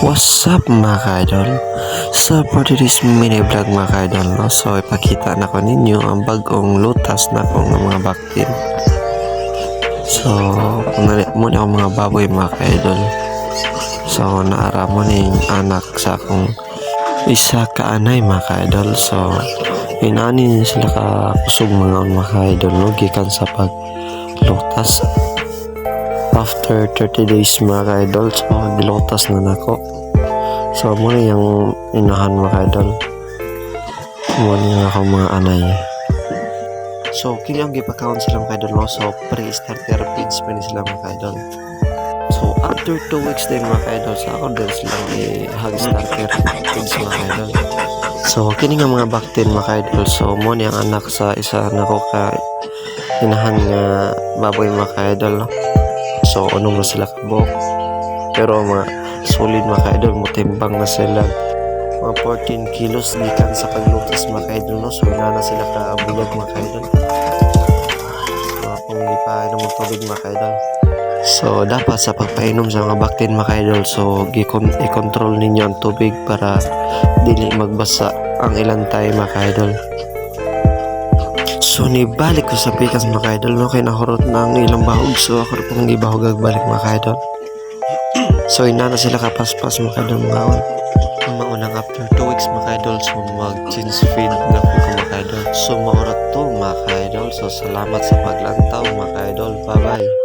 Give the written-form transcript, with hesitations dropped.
What's up mga ka-idol? So for today's mini vlog mga ka-idol, no? So ipakita na ko ninyo ang bagong lutas na ko ng mga baktin. So muna ako mga baboy mga ka-idol. So naara mo ning anak sa akong isa ka anay mga ka-idol. So inani sila ka kusog mga ka-idol, no? Gikan sa paglutas. After 30 days mga ka-idol, so gilutas na nako. So muna yung inahan mga ka-idol, muna yung ako mga anay. So kini ang gipakaon sila mga ka-idol, no? So pre-starter feeds pa ni sila mga ka-idol. So after 2 weeks din mga ka-idol, sa ako din silang i-hag-starter feeds mga ka-idol. So kini nga mga baktin mga ka-idol, so muna yung anak sa isa na ko ka inahan nga baboy mga ka-idol, no? So ano na sila kabok, pero mga solid mga ka-idol, mutimbang na sila, mga 14 kilos gikan sa paglutas mga ka-idol, no? So na sila kaabulog mga ka-idol, mga pangipainom ng tubig mga ka-idol. So dapat sa pagpainom sa mga baktin mga ka-idol, so i-control ninyo ang tubig para dili magbasa ang ilang tayo mga ka-idol. So nibalik ko sa pikas mga ka-idol, no? Kaya nahurot na ang ilang bahog, so ako rin pong gibahog agbalik mga ka-idol. So ina na sila kapaspas mga ka-idol mga maunang after 2 weeks mga ka-idol, so mag-change feed na po mga ka-idol. So maurat to mga ka-idol, so salamat sa paglantaw mga ka-idol, bye bye.